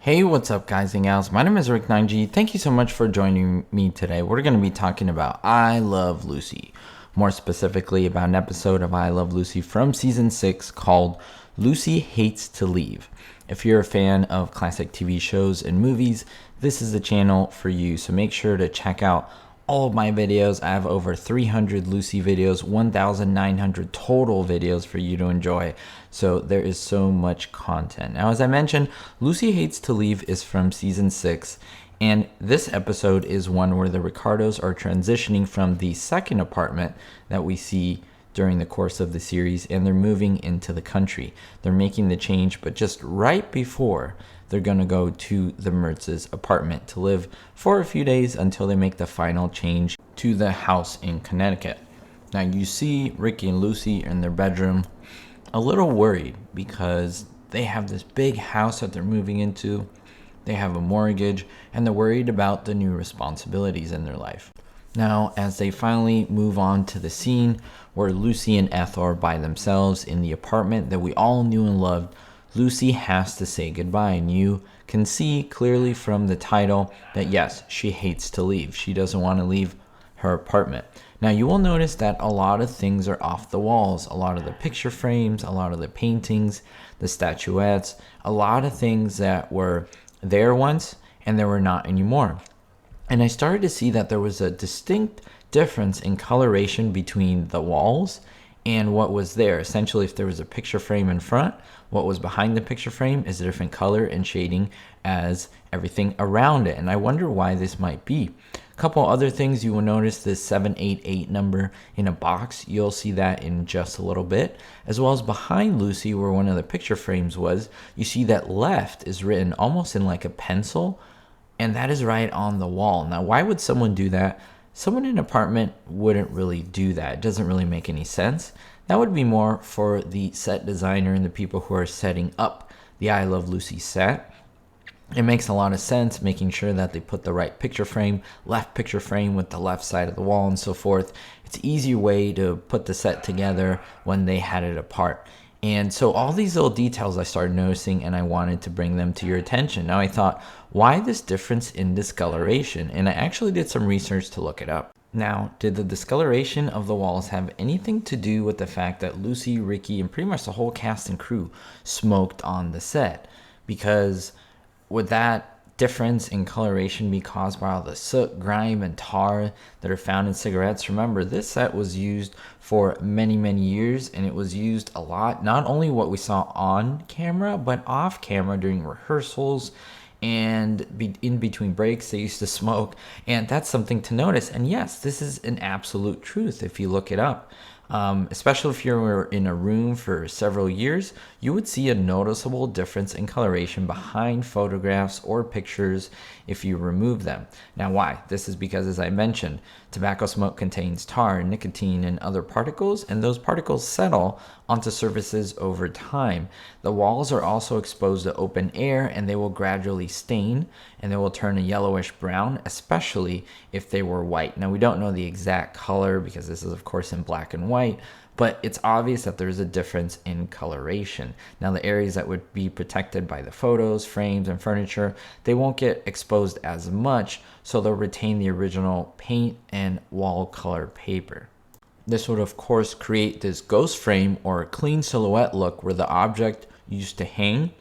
Hey, what's up, guys and gals? My name is Rick 9G. Thank you so much for joining me today. We're going to be talking about I Love Lucy. More specifically, about an episode of I Love Lucy from season 6 called Lucy Hates to Leave. If you're a fan of classic TV shows and movies, this is the channel for you. So make sure to check out all of my videos. I have over 300 Lucy videos, 1,900 total videos for you to enjoy. So there is so much content. Now, as I mentioned, Lucy Hates to Leave is from season 6. And this episode is one where the Ricardos are transitioning from the second apartment that we see during the course of the series, and they're moving into the country. They're making the change, but just right before they're going to go to the Mertz's apartment to live for a few days until they make the final change to the house in Connecticut. Now you see Ricky and Lucy in their bedroom a little worried because they have this big house that they're moving into. They have a mortgage, and they're worried about the new responsibilities in their life. Now, as they finally move on to the scene where Lucy and Ethel are by themselves in the apartment that we all knew and loved, Lucy has to say goodbye, and you can see clearly from the title that yes, she hates to leave. She doesn't want to leave her apartment. Now, you will notice that a lot of things are off the walls. A lot of the picture frames, a lot of the paintings, the statuettes, a lot of things that were there once and they were not anymore. And I started to see that there was a distinct difference in coloration between the walls and what was there. Essentially, if there was a picture frame in front, what was behind the picture frame is a different color and shading as everything around it. And I wonder why this might be. A couple other things you will notice, this 788 number in a box. You'll see that in just a little bit. As well as behind Lucy, where one of the picture frames was, you see that left is written almost in like a pencil, and that is right on the wall. Now, why would someone do that? Someone in an apartment wouldn't really do that. It doesn't really make any sense. That would be more for the set designer and the people who are setting up the I Love Lucy set. It makes a lot of sense, making sure that they put the right picture frame, left picture frame with the left side of the wall and so forth. It's an easier way to put the set together when they had it apart. And so all these little details I started noticing, and I wanted to bring them to your attention. Now I thought, why this difference in discoloration? And I actually did some research to look it up. Now, did the discoloration of the walls have anything to do with the fact that Lucy, Ricky, and pretty much the whole cast and crew smoked on the set? Because would that difference in coloration be caused by all the soot, grime, and tar that are found in cigarettes? Remember, this set was used for many, many years, and it was used a lot. Not only what we saw on camera, but off camera during rehearsals and in between breaks. They used to smoke, and that's something to notice. And yes, this is an absolute truth if you look it up. Especially if you're in a room for several years, you would see a noticeable difference in coloration behind photographs or pictures if you remove them. Now, why? This is because, as I mentioned, tobacco smoke contains tar, nicotine, and other particles, and those particles settle onto surfaces over time. The walls are also exposed to open air, and they will gradually stain, and they will turn a yellowish brown, especially if they were white. Now, we don't know the exact color because this is, of course, in black and white, but it's obvious that there's a difference in coloration. Now, the areas that would be protected by the photos, frames, and furniture, they won't get exposed as much, so they'll retain the original paint and wall color paper. This would, of course, create this ghost frame or a clean silhouette look where the object used to hang,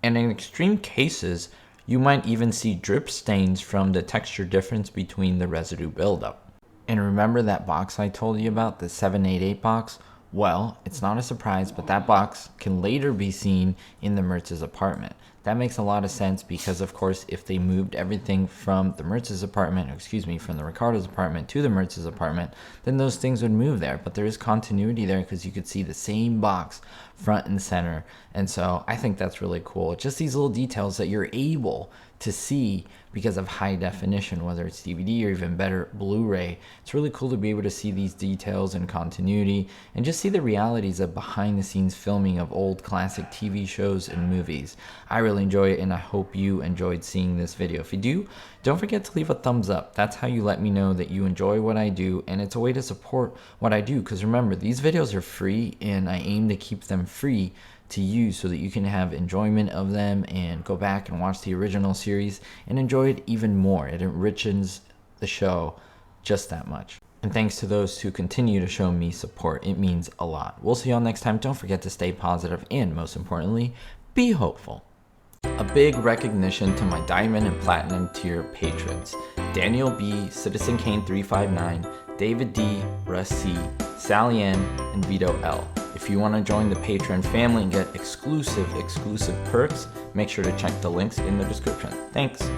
and in extreme cases, you might even see drip stains from the texture difference between the residue buildup. And remember that box I told you about, the 788 box? Well, it's not a surprise, but that box can later be seen in the Mertz's apartment. That makes a lot of sense because, of course, if they moved everything from the Mertz's apartment, from the Ricardo's apartment to the Mertz's apartment, then those things would move there. But there is continuity there because you could see the same box front and center. And so I think that's really cool. Just these little details that you're able to see because of high definition, whether it's DVD or even better Blu-ray. It's really cool to be able to see these details and continuity and just see the realities of behind the scenes filming of old classic TV shows and movies. I really enjoy it, and I hope you enjoyed seeing this video. If you do, don't forget to leave a thumbs up. That's how you let me know that you enjoy what I do, and it's a way to support what I do, because remember, these videos are free and I aim to keep them free to you so that you can have enjoyment of them and go back and watch the original series and enjoy it even more. It enriches the show just that much. And thanks to those who continue to show me support. It means a lot. We'll see y'all next time. Don't forget to stay positive and, most importantly, be hopeful. A big recognition to my Diamond and Platinum tier patrons: Daniel B, Citizen Kane 359, David D, Russ C, Sally N, and Vito L. If you want to join the Patreon family and get exclusive perks, make sure to check the links in the description. Thanks.